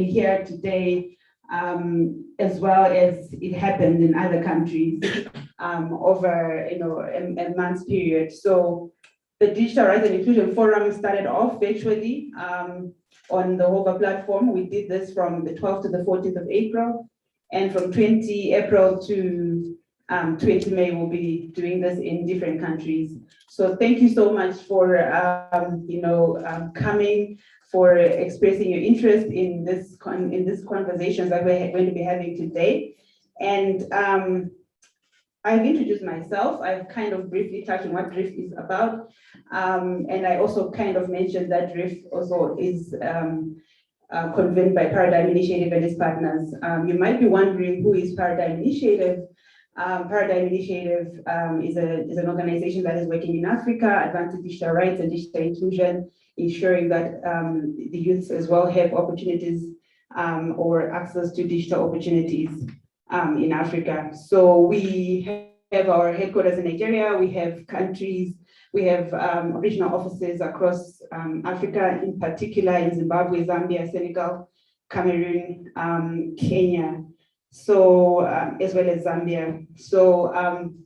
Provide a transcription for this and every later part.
here today, as well as it happened in other countries over a month's period. So the Digital Rights and Inclusion Forum started off virtually on the HOVA platform. We did this from the 12th to the 14th of April, and from 20 April to 20 May, we'll be doing this in different countries. So thank you so much for coming, for expressing your interest in this conversations that we're going to be having today. And I've introduced myself. I've kind of briefly touched on what DRIF is about. And I also kind of mentioned that DRIF also is convened by Paradigm Initiative and its partners. You might be wondering who is Paradigm Initiative. Paradigm Initiative is an organization that is working in Africa, advancing digital rights and digital inclusion, ensuring that the youths as well have opportunities or access to digital opportunities in Africa. So we have our headquarters in Nigeria, we have countries, we have regional offices across Africa, in particular in Zimbabwe, Zambia, Senegal, Cameroon, Kenya, so as well as Zambia. So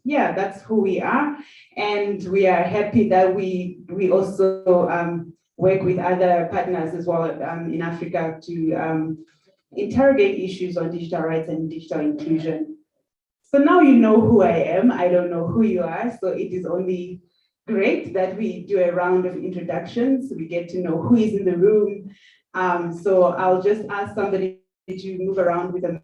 yeah, that's who we are, and we are happy that we also work with other partners as well in Africa to interrogate issues on digital rights and digital inclusion. So now you know who I am. I don't know who you are, so it is only great that we do a round of introductions. We get to know who is in the room. So I'll just ask somebody to move around with a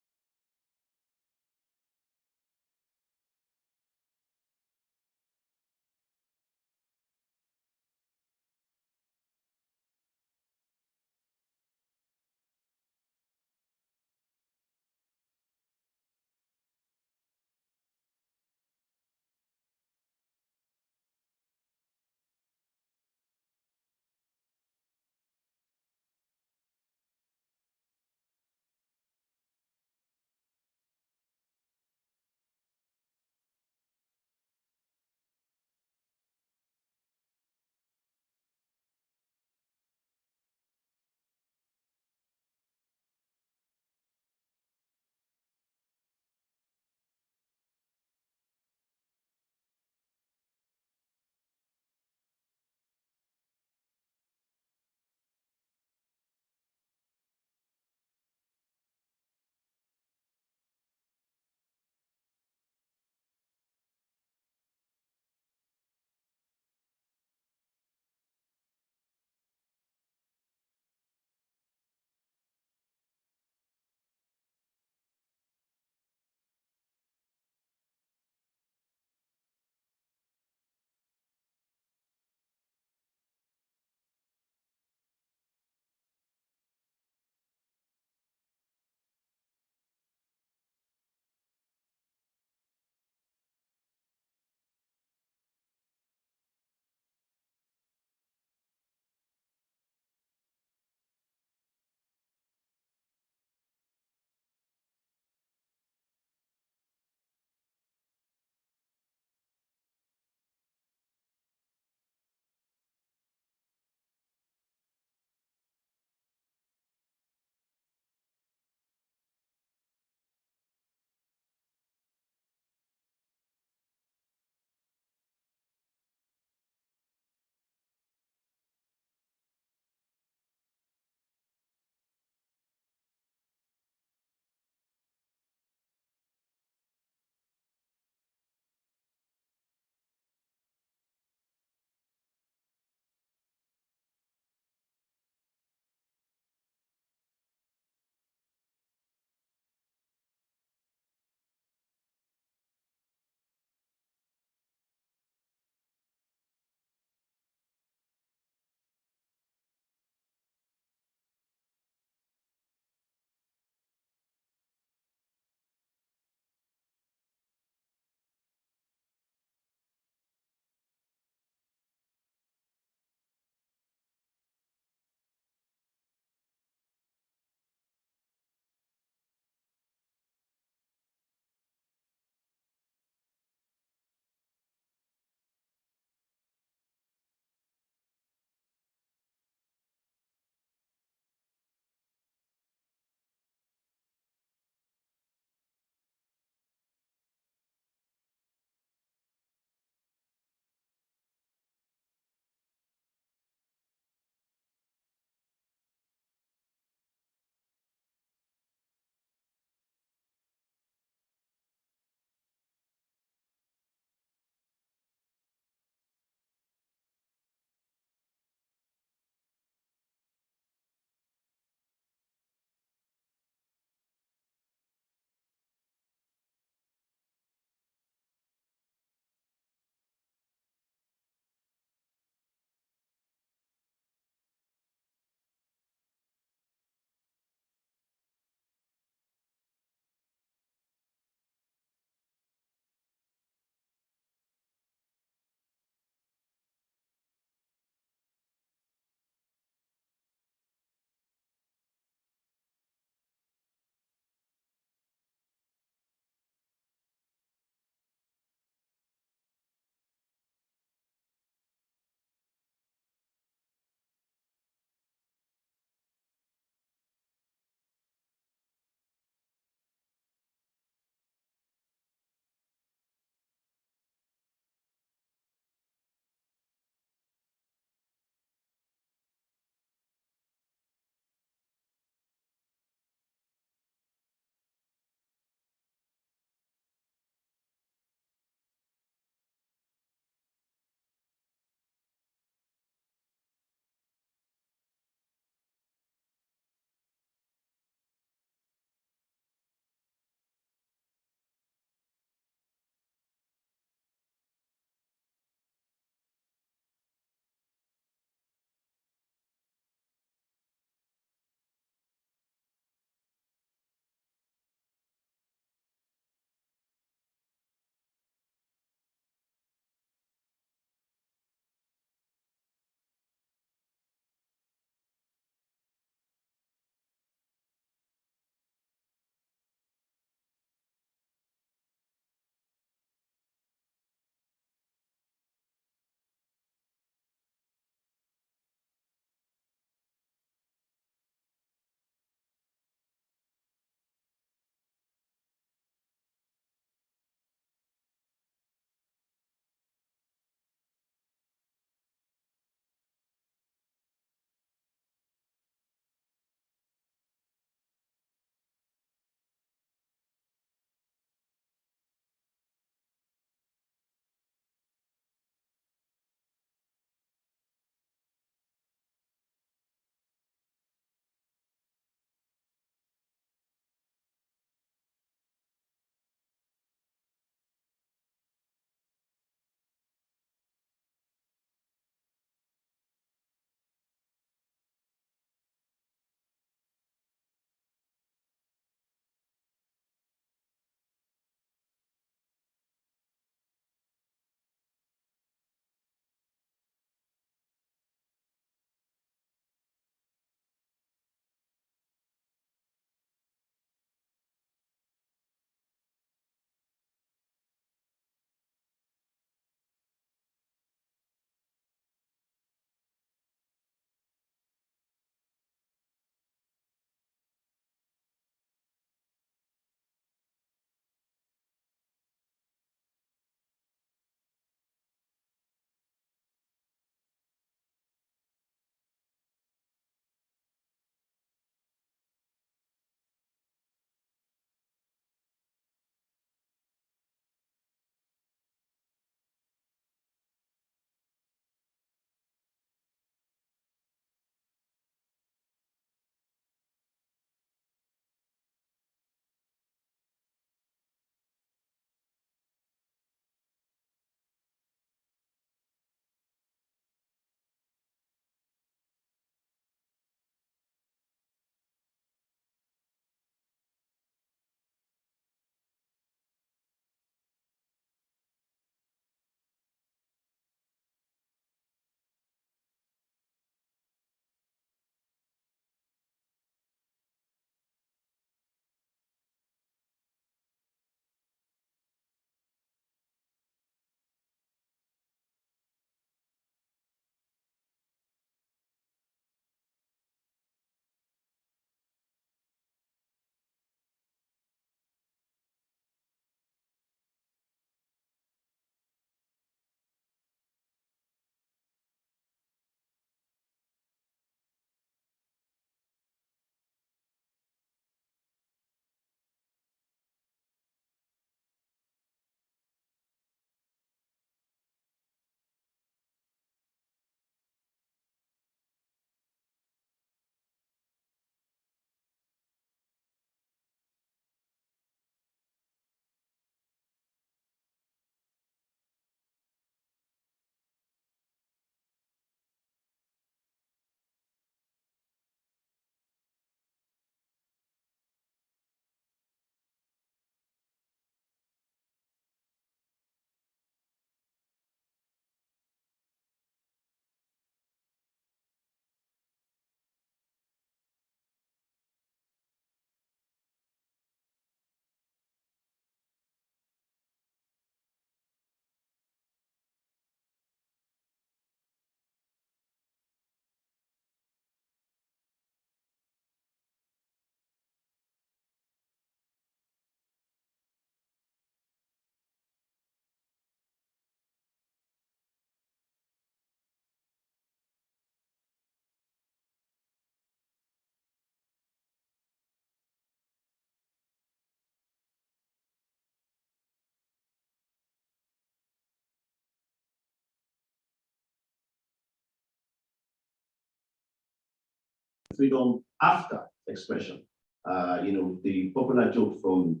freedom after expression. The popular joke from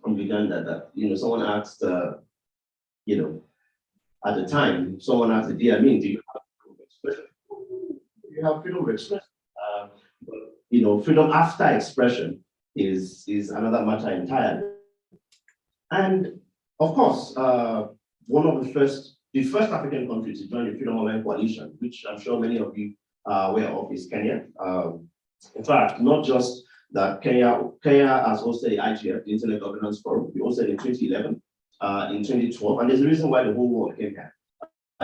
Uganda that, someone asked, at the time, someone asked the Idi Amin, do you have freedom of expression? You have freedom of expression. Freedom after expression is another matter entirely. And of course, one of the first African country to join the Freedom Online Coalition, which I'm sure many of you are aware of, is Kenya. In fact, not just that Kenya has hosted the IGF, the Internet Governance Forum. We hosted in 2011, in 2012, and there's a reason why the whole world came here.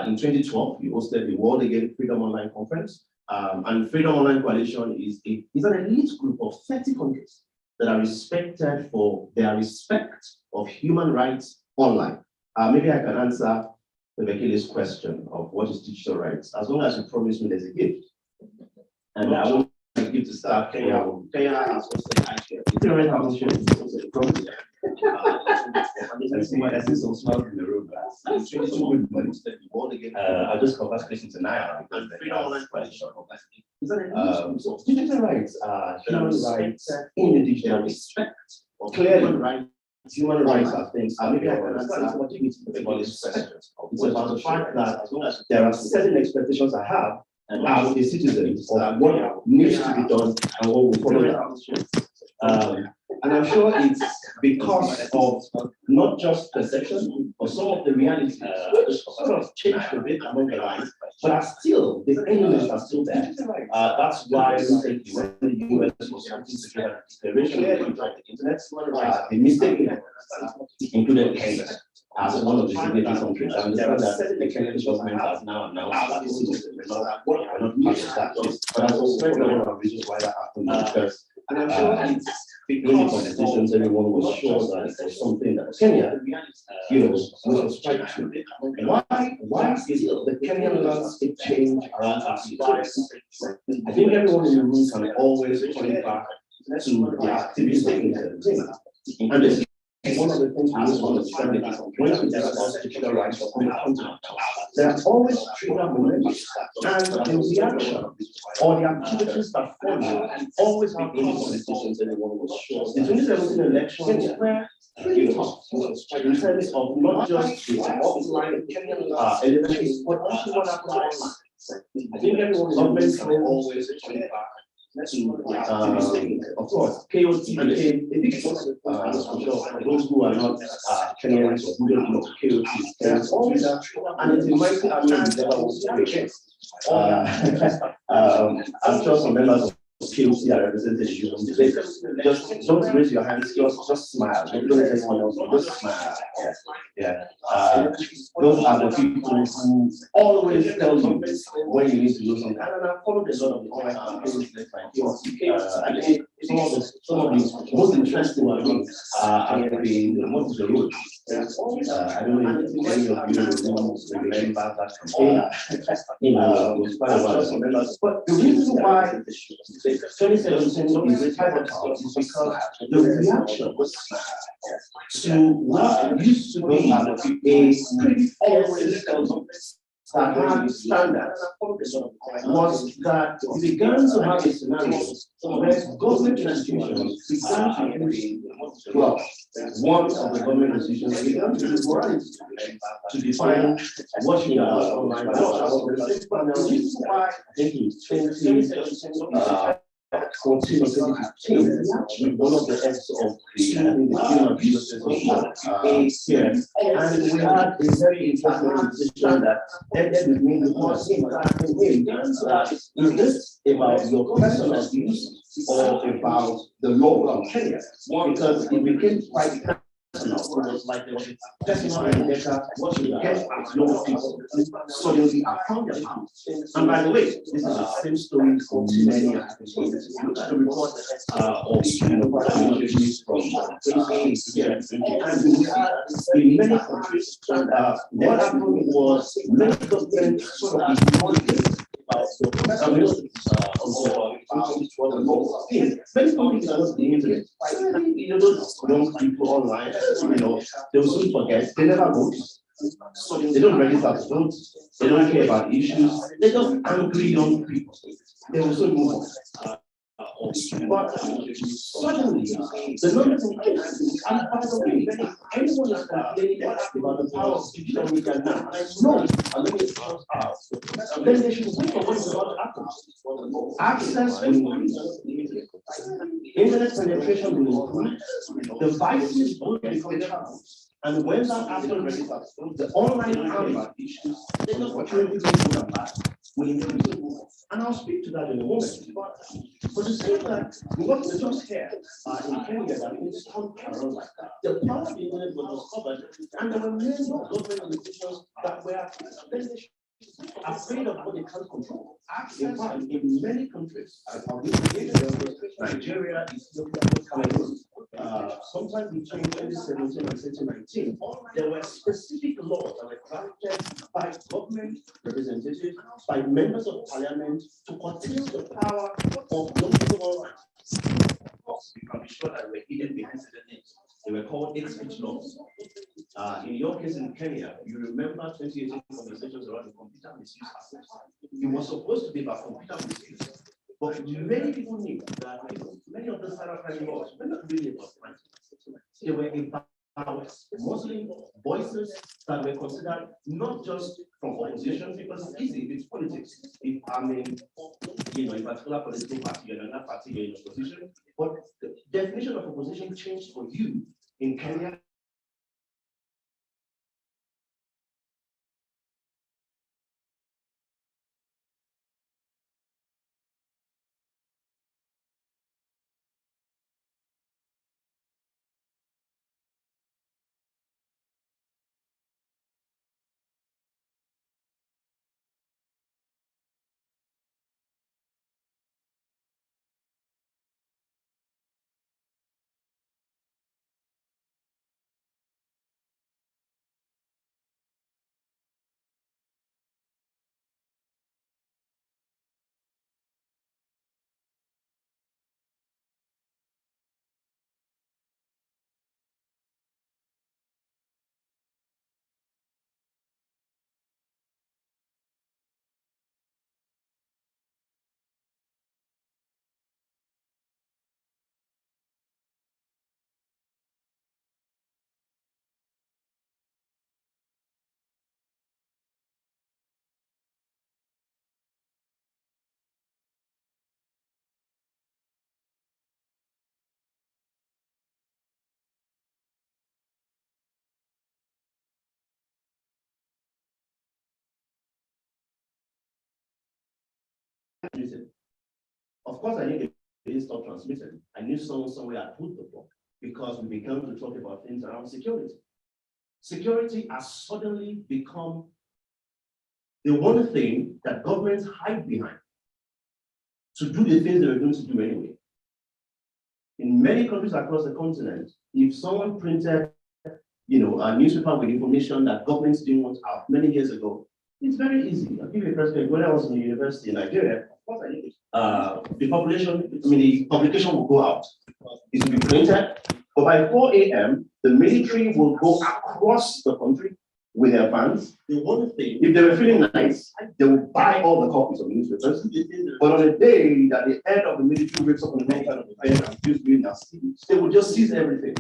In 2012, we hosted the World Again Freedom Online Conference, and Freedom Online Coalition is an elite group of 30 countries that are respected for their respect of human rights online. Maybe I can answer the Bekele's question of what is digital rights, as long as you promise me there's a gift. And I want to give to start Kenya. Kenya has hosted actually. I see some smiles in the room. I'll just converse questions tonight. So digital rights are human rights in the digital respect. Clearly, human rights are things. Maybe I can answer this question. It's about the fact that there are certain expectations I have as a citizen of what needs to be done and what will follow that. And I'm sure it's because of not just perception, but some of the realities which sort of changed a bit among the lines, but are still, the elements are still there. That's why recently when the US was putting together a declaration about the internet, the mistake included Kenya as one of the significant countries. I understand that the Kenyan government has now announced that we're not part of that. But I suspect one of the reasons why that happened because and I'm sure it's during the conversations, everyone was sure that it was something that Kenya, was subscribed to. Why still the Kenyan landscape change around activities? I think everyone in the room can always point back to the activities of Kenya. And this is one of the things we need to understand when we discuss digital rights on the continent. There are always trigger moments, and the reaction or the activities that follow always have any conversations everyone was sure. The 2017 elections were pretty tough in terms of not just the offline elections, but also what happened online. I think everyone can always point back of course, KOT became a big source. I'm sure for those who are not Kenyans or who don't know KOT, there's always and it's a mighty army never was against. I'm sure some members of KOT are represented in the just don't raise your hands, just smile. Don't let anyone else just smile. Yeah. Those are the people who always tell you when you need to do something. And I followed a lot of the online campaigns like KOT. Some of the most interesting ones have been what is the road? I don't know if any of you remember that campaign. Was quite a while. But the reason why 2017 is pivotal is because the reaction to what used to be a pretty always standard was that we began to have a scenario where government institutions began to use, well, one of the government institutions began to use morality to define what should be allowed online. But the reason why I think in 2017 continue to change one of the acts of the human resources here. And we had a very interesting decision that ended with me because is this about your personal views or about the law of Kenya? Because it became quite personal. It was like there was a personal vendetta against young people. Suddenly I found them out. And by the way, this is the same story for many African countries. The report of interviews from here. And we had in many countries, what happened was many governments sort of ignored this. Many countries are the internet. Those young people online, they will soon forget. They never vote. They don't register to vote. They don't care about issues. They're just angry young people. They will soon move on. But suddenly, the numbers increase. And by the way, anyone is complaining about the power of digital media now, I know, and let me shout out, then they should wait for what is about to happen. Access will increase. Internet penetration will improve. Devices will become channels. And when that happens, the online camera issues, then the opportunity will increase. And I'll speak to that in a moment. But to say that what we just here in Kenya that it's turned around like that, the power of the internet was discovered, and there were many government institutions that were afraid of what they can't control. In fact, in many countries, Nigeria, Ethiopia, Cameroon, sometime between 2017 and 2019, there were specific laws that were crafted by government representatives, by members of parliament to curtail the power of young people online. Of course, you can be sure that we're hidden behind certain names. They were called hate speech laws. In your case in Kenya, you remember 2018 conversations around the computer misuse aspect. It was supposed to be about computer misuse, but many people knew that many of the cybercrime laws were not really about crime. They were about Muslim voices that were considered not just from opposition, because it's easy, it's politics. If I mean, a particular political party, you're in another party, you're in opposition, but the definition of opposition changed for you in Kenya. Of course, I knew they didn't stop transmitting. I knew someone somewhere had put the book because we began to talk about things around security. Security has suddenly become the one thing that governments hide behind to do the things they were going to do anyway. In many countries across the continent, if someone printed, a newspaper with information that governments didn't want out many years ago, it's very easy. I'll give you a perspective. When I was in the university in Nigeria, of course I did. The publication will go out. It will be printed, but by 4 a.m., the military will go across the country with their vans. The one thing, if they were feeling nice, they will buy all the copies of the newspapers. But on the day that the head of the military wakes up on the night of the bed and feels really nasty, they will just seize everything.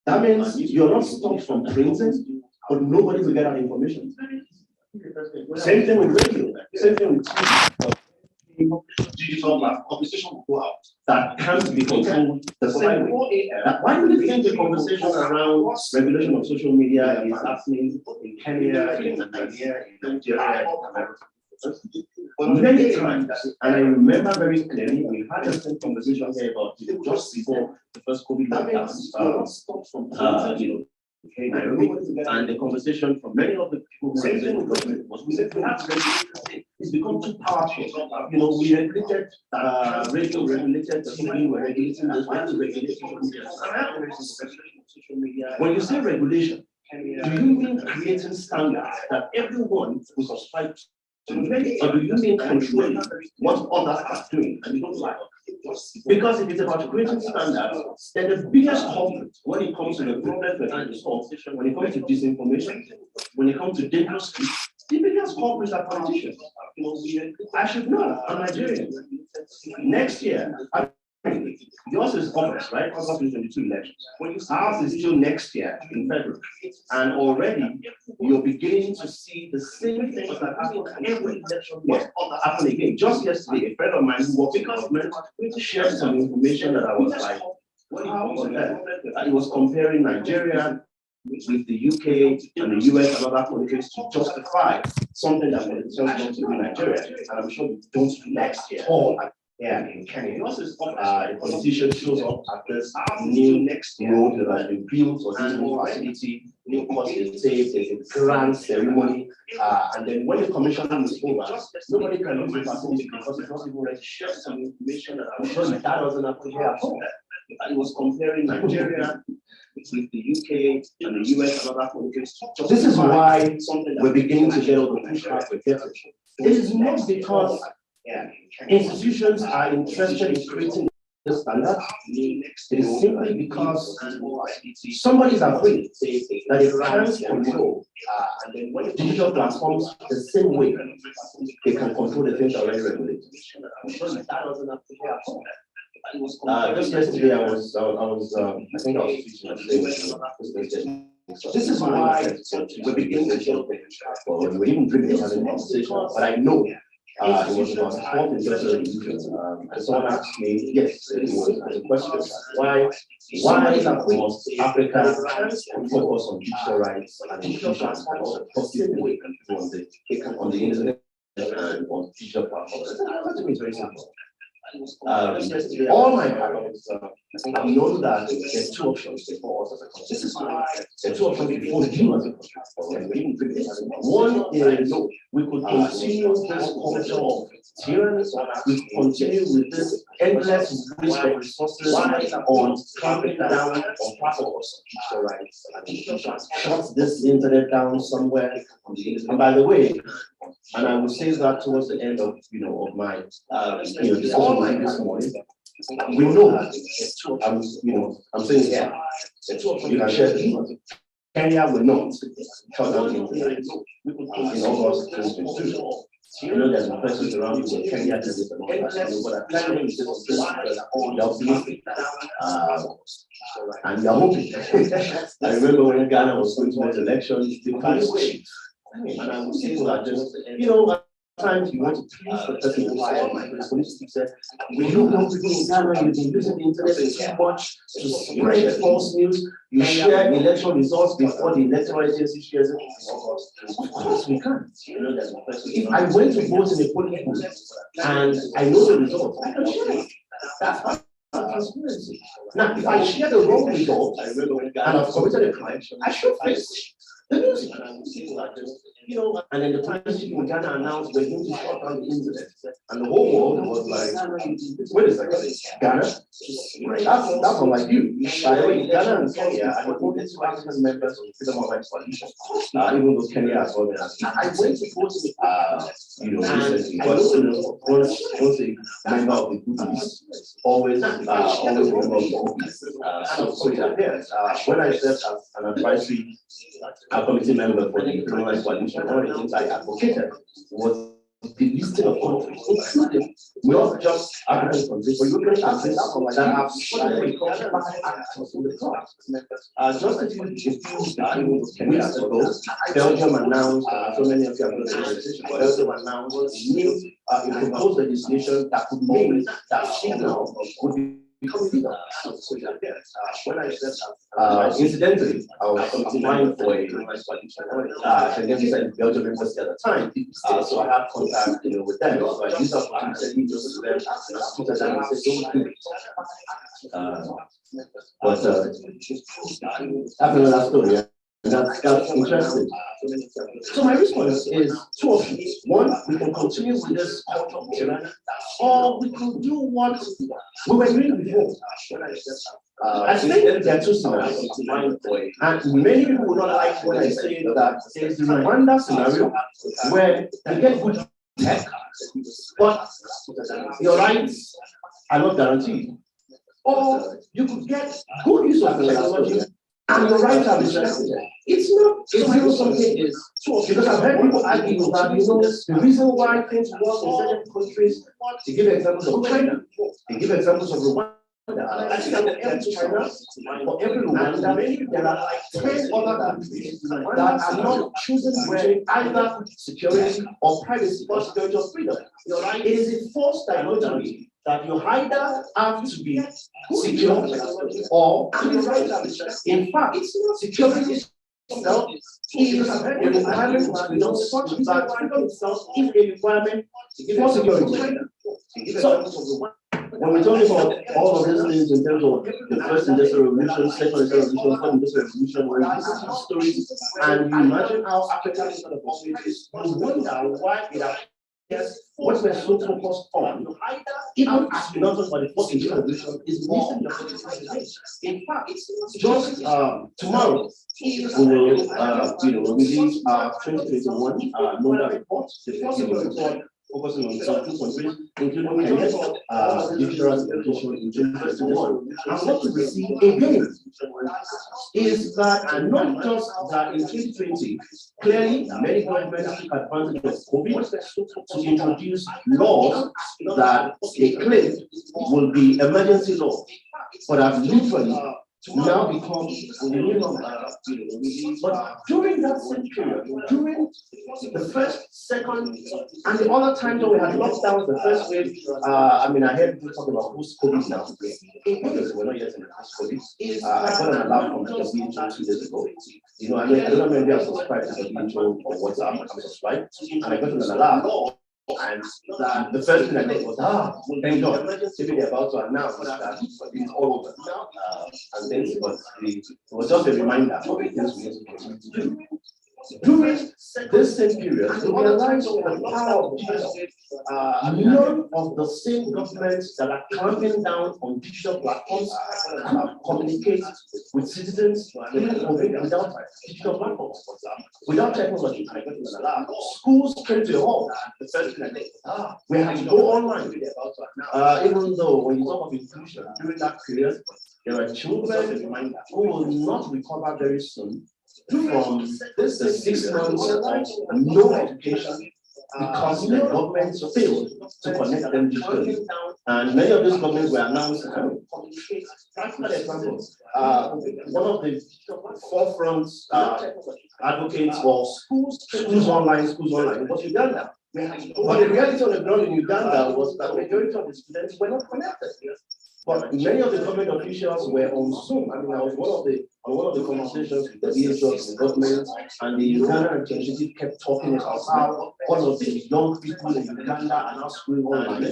That means you're not stopped from printing, but nobody will get that information. Same thing with radio, same thing with TV. Digital conversation will go out that can't be controlled the same way. Why do you think the conversation around regulation of social media is happening in Kenya, in Tanzania, in Nigeria, in America? Many times, and I remember very clearly, we had the same conversation here about just before the first COVID lockdown. Okay, Nairobi, and the conversation from many of the people who are in the government was we said perhaps it's become too powerful. We regulated radio, regulated TV, we're regulating this, we have to regulate social media. When you say regulation, do you mean creating standards that everyone will subscribe to? Or do you mean controlling what others are doing and you don't like? Because if it's about creating standards, then the biggest culprit when it comes to the problem behind this conversation, when it comes to disinformation, when it comes to dangerous speech, the biggest culprits are politicians. I should know, I'm Nigerian. Next year, Yours is August, right? August 2022 elections. Ours is still next year in February. And already you're beginning to see the same things that happen every election happen again. Just yesterday, a friend of mine who works in government shared some information that I was like, wow, and he was comparing Nigeria with the UK and the US and other countries to justify something that politicians don't do in Nigeria. And I'm sure you don't do next year. Yeah, in Kenya. A politician shows up at this new road that has been built for this new facility. Of course, they say there's a grand ceremony. And then when the commission is over, nobody can use the facility because it's not even ready to share some information that I'm sure that doesn't happen here at home. It was comparing Nigeria with the UK and the US and other countries. This is why we're beginning to get all the pushback we're getting. It is not because institutions are interested in creating this standard. It is simply because somebody is afraid that they can't control digital platforms the same way they can control the things already regulated. Just yesterday, I think I was teaching. This is why we're beginning to show things. We're even drinking having a conversation, but I know it was about sport and social issues. And someone asked me, yes, it was a question. Why must Africa focus on digital rights and institutions and also positive way on the internet and on digital platforms? That is very simple. All my backgrounds, I've known that there's two options before us as a country. This is why there are two options before you as a country. One is we could continue this culture of tyranny, we could continue with this endless waste of resources on clamping down on platforms, shut this internet down somewhere. And by the way, and I will say that towards the end of my discussion with you this morning, we know that I'm saying here, you can share this. Kenya will not shut down the internet in August 2022. You know, there's questions around you. Kenya does it and all that. What I'm planning is just you're optimistic. And you're hoping. I remember when Ghana was going to those elections, they can't wait. And I would say that just, at times you want to please the person who said, we don't know people in Ghana, you've been using the internet so much to spread false news. You share election results before the electoral agency shares it. Of course we can't. If I went to vote in a polling booth and I know the result, I can share it. That's transparency. Now, if I share the wrong result and I've committed a crime, I should face the music. And then the Times people in Ghana announced we're going to shut down the internet. And the whole world was like, wait a second, Ghana? That's unlike you. By the way, Ghana and Kenya are the only two African members of the Freedom of Rights Coalition. Even though Kenya has all that. I went to vote recently, but once a member of the group always a member of the group. So it appears, when I served as an advisory committee member for the Freedom of Rights Coalition, one of the things I advocated was the listing of countries, including not just African countries, but European countries that have suddenly become actors in the class. Just a few weeks ago, Belgium announced, so many of you have heard the legislation, but Belgium announced a proposed legislation that would mean that signal would become legal. Incidentally, I was applying for a Belgium University at the time, so I had contact with them. So I used up and said, just to them, and I spoke to them and said, don't do it. But that's another story. That's interesting. So my response is two options. One, we can continue with this culture of tyranny, or we could do what we were doing before. I think there are two scenarios. And many people will not like when I say that there's the Rwanda scenario where you get good tech, but your rights are not guaranteed. Or you could get good use of technology and your rights are respected. It's not zero something because I've heard people argue that the reason why things work in certain countries, they give examples of China, they give examples of Rwanda. I think that every China, for every Rwanda, there are like 10 other countries that are not choosing between either security or privacy or security or freedom. It is a false dichotomy that you either have to be secure or in fact, security itself is a requirement to know such that freedom itself is a requirement for security. So, when we're talking about all of these things in terms of the first industrial revolution, second industrial revolution, third industrial revolution, when you listen to the stories and you imagine how Africa is going to operate, you wonder why it appears what we're so focused on, even as we don't talk about the fourth industrial revolution, is missing the opportunity. In fact, just tomorrow, we will release our 2021 NODA report, the fourth report, focusing on some two countries, including Kenya, digital education in 2021. And what we see again is that, and not just that in 2020, clearly many governments took advantage of COVID to introduce laws that they claim will be emergency laws, but have literally now become the minimum. But during that same period, during the first, second, and the other times when we had lockdowns, the first wave, I heard people talk about post-COVID now. We're not yet in the post-COVID. I got an alarm from the intro 2 days ago. I don't know maybe I subscribed to the intro or WhatsApp. I'm subscribed, and I got an alarm. And the first thing I did was, thank God, maybe they're about to announce that it's all over. And then it was just a reminder of the things we need to continue to do. During this same period, we realized the power of digital. None of the same governments that are clamping down on digital platforms communicate with citizens without digital platforms, without technology. Schools came to a halt. The first thing we had to go online. Even though when you talk of inclusion, during that period, there are children who will not recover very soon from the 6 months of no education because the government failed to connect them digitally. And many of these governments were announced. Practical examples. One of the forefront advocates for schools online was Uganda. But the reality on the ground in Uganda was that the majority of the students were not connected. But many of the government officials were on Zoom. I was one of the conversations with the leaders of the government, and the Uganda representative kept talking about how all of the young people in Uganda are now schooling online.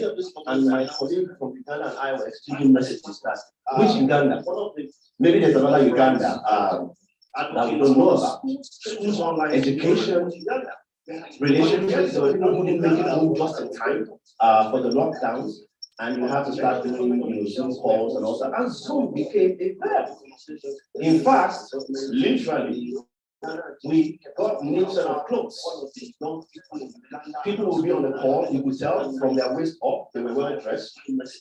And my colleague from Uganda and I were exchanging messages that which Uganda? Maybe there's another Uganda that we don't know about. Schools online, education, relationships. There were people who didn't make it home just in time for the lockdowns. And you have to start doing Zoom calls and all that. And Zoom became a verb. In fact, literally, we got new set of clothes. People will be on the call, you could tell from their waist up, they were well dressed,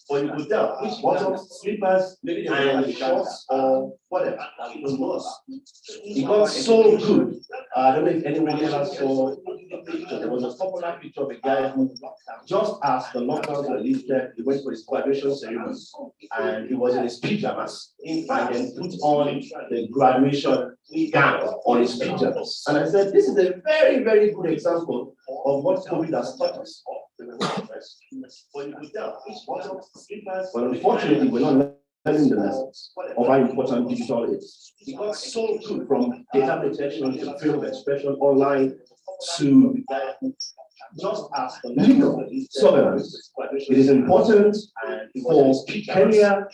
but you could tell which bottoms, slippers, and shorts, or whatever. It got so good. I don't know if anybody ever saw the picture. There was a popular picture of a guy who, just as the lockdowns were lifted, he went for his graduation ceremony, and he was in his pajamas, and then put on the graduation gown on his pajamas. And I said, this is a very, very good example of what COVID has taught us. But unfortunately, we're not learning the lessons of how important digital is. It got so good from data protection to freedom of expression online to just as the legal surveillance. It is important for Kenya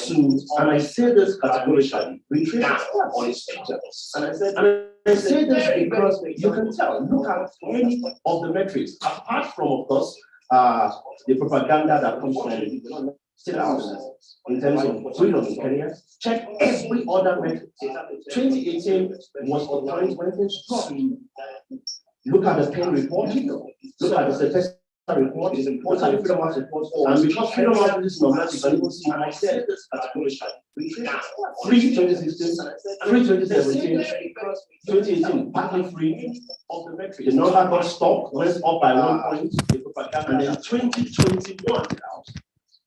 to, and I say this categorically, retrace on its pictures. And I say this because you can tell, look at any of the metrics, apart from, of course, the propaganda that comes from State House in terms of freedom in Kenya. Check every other metric. 2018 was the time when things stopped. Look at the pain report, look at the statistics report is important. Freedom House report, and because Freedom House is numbers, you can even see, and I said this at free 2016, free 2017, 2018, partly free. The number got stopped, went up by 1 point, and then 2021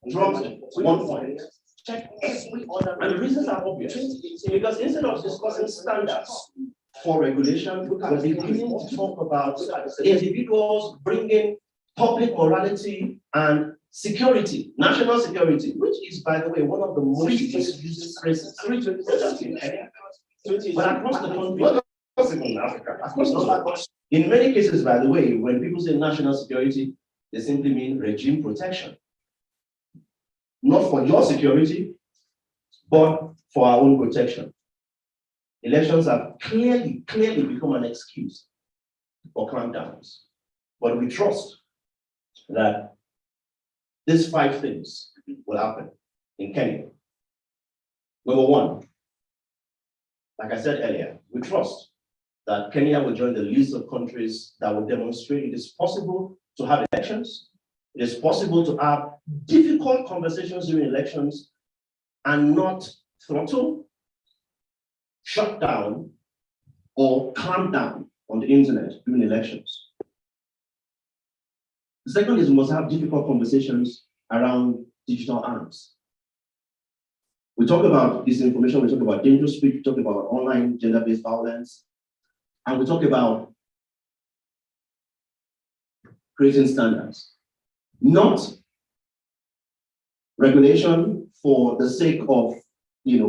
dropped 1 point. Check every other, and the reasons are obvious. Because instead of discussing standards for regulation, we're beginning to talk about individuals bringing public morality and security, national security, which is, by the way, one of the most used phrases. But across the country, in Africa, of course not. In many cases, by the way, when people say national security, they simply mean regime protection. Not for your security, but for our own protection. Elections have clearly become an excuse for clampdowns. But we trust that these 5 things will happen in Kenya. Number 1, like I said earlier, we trust that Kenya will join the list of countries that will demonstrate it is possible to have elections. It is possible to have difficult conversations during elections and not throttle, shut down, or clamp down on the internet during elections. The second is we must have difficult conversations around digital arms. We talk about disinformation, we talk about dangerous speech, we talk about online gender-based violence, and we talk about creating standards. Not regulation for the sake of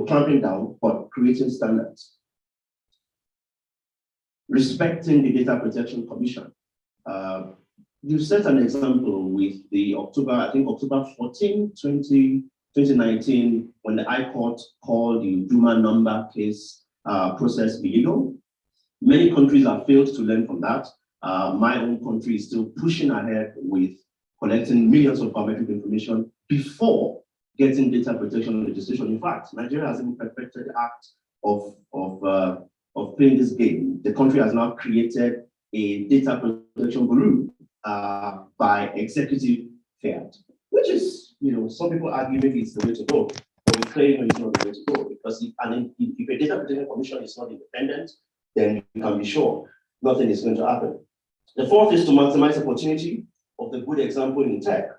clamping down, but creating standards. Respecting the Data Protection Commission. You set an example with the October 14, 2019, when the High Court called the Duma number case process illegal. Many countries have failed to learn from that. My own country is still pushing ahead with collecting millions of biometric information before getting data protection legislation. In fact, Nigeria has even perfected the act of playing this game. The country has now created a data protection bureau by executive fiat, which is, some people argue maybe it's the way to go, but we claim it's not the way to go, because if a data protection commission is not independent, then you can be sure nothing is going to happen. The 4th is to maximize opportunity of the good example in tech.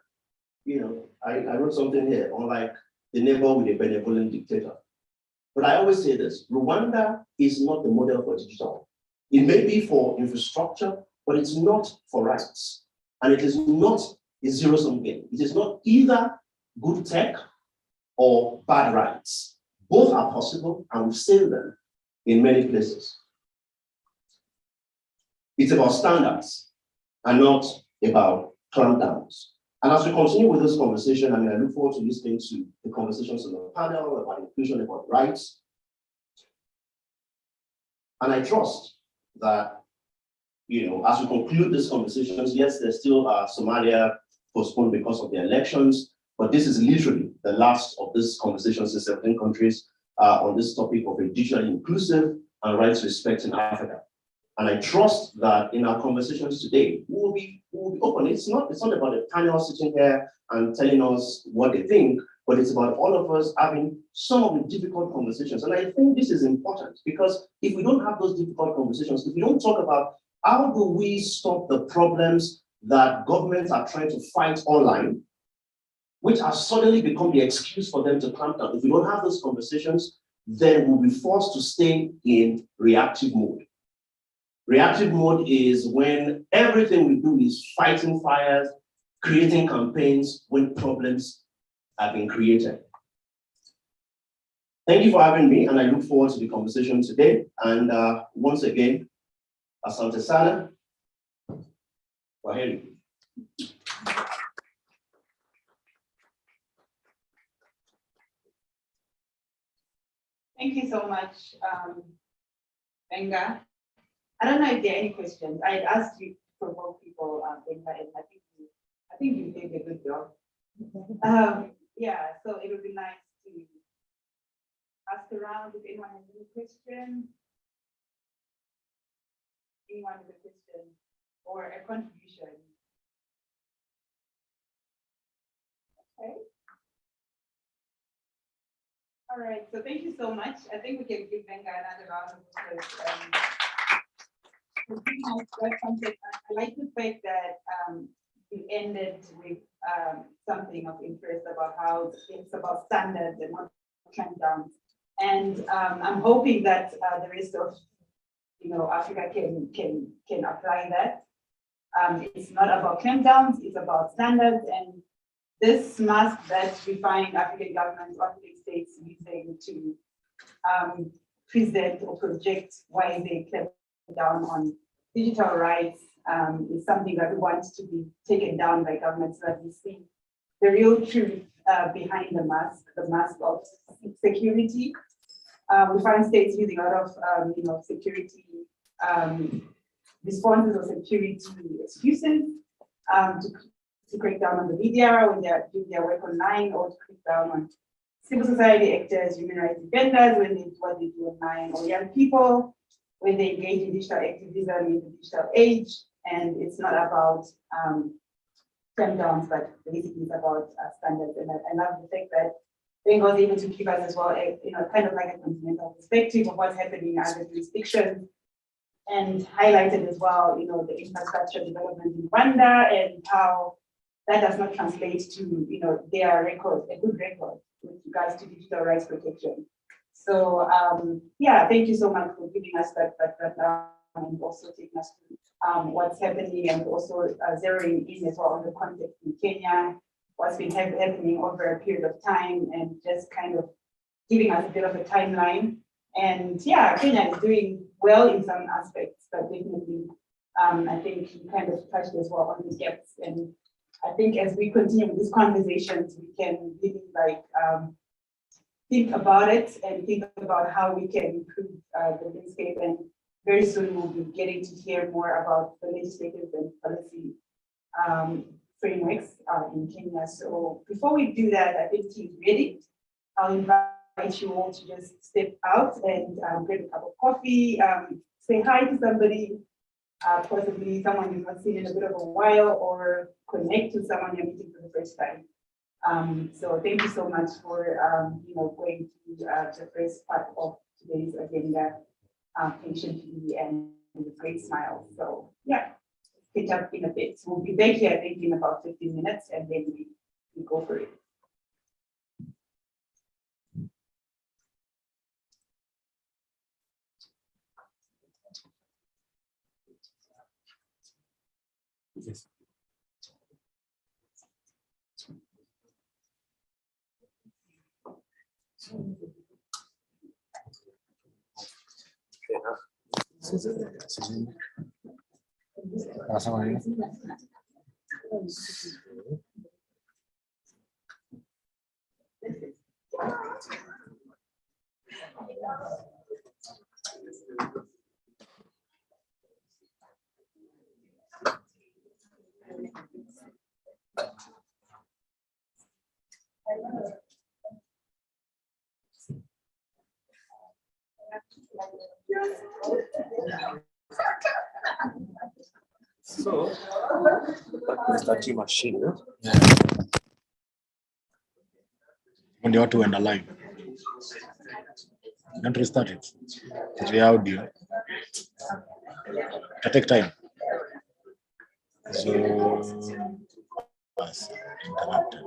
I wrote something here, unlike the neighbor with a benevolent dictator. But I always say this, Rwanda is not the model for digital. It may be for infrastructure, but it's not for rights. And it is not a zero-sum game. It is not either good tech or bad rights. Both are possible, and we've seen them in many places. It's about standards and not about clampdowns. And as we continue with this conversation, I look forward to listening to the conversations on the panel about inclusion, about rights. And I trust that, as we conclude these conversations, yes, there's still Somalia postponed because of the elections, but this is literally the last of these conversations in 17 countries on this topic of a digitally inclusive and rights respect in Africa. And I trust that in our conversations today, we will be open. It's not about a panel sitting here and telling us what they think, but it's about all of us having some of the difficult conversations. And I think this is important, because if we don't have those difficult conversations, if we don't talk about how do we stop the problems that governments are trying to fight online, which have suddenly become the excuse for them to clamp down. If we don't have those conversations, then we'll be forced to stay in reactive mode. Reactive mode is when everything we do is fighting fires, creating campaigns when problems have been created. Thank you for having me, and I look forward to the conversation today. And once again, Asante Sana, Kwaheri. Thank you so much, Benga. I don't know if there are any questions. I asked you to provoke people, Benga, and I think you did a good job. Yeah, so it would be nice to ask around if anyone has any questions. Anyone with a question or a contribution? Okay. All right, so thank you so much. I think we can give Venga another round of applause. I like the fact that you ended with something of interest about how it's about standards and not clampdowns. And I'm hoping that the rest of Africa can apply that. It's not about clampdowns, it's about standards, and this mask that we find African governments, African states using to present or project why they clamp down on digital rights is something that we want to be taken down by governments, so that we see the real truth behind the mask of security. We find states using a lot of security responses or security excuses to crack down on the media when they're doing their work online, or to crack down on civil society actors, human rights defenders when they do what they do online, or young people when they engage in digital activism in the digital age. And it's not about clampdowns, but basically it's about standards. And I love the fact that Venga was able to give us as well, kind of like a continental perspective of what's happening in other jurisdictions, and highlighted as well, the infrastructure development in Rwanda and how that does not translate to, their record, a good record with regards to digital rights protection. So, yeah, thank you so much for giving us that and also taking us through what's happening, and also zeroing in as well on the context in Kenya, what's been happening over a period of time, and just kind of giving us a bit of a timeline. And yeah, Kenya is doing well in some aspects, but definitely, I think you kind of touched as well on the gaps. And I think as we continue with these conversations, we can really think about it and think about how we can improve the landscape. And very soon we'll be getting to hear more about the legislative and policy frameworks in Kenya. So before we do that, I think team's ready. I'll invite you all to just step out and grab a cup of coffee, say hi to somebody, possibly someone you've not seen in a bit of a while, or connect to someone you're meeting for the first time. So thank you so much for going to the first part of today's agenda patiently and with a great smile. So yeah, catch up in a bit. We'll be back here, I think, in about 15 minutes, and then we go for it. Yes. So, start machine. When you want to end a live, don't restart it. It's the audio. It take time. So, interrupted.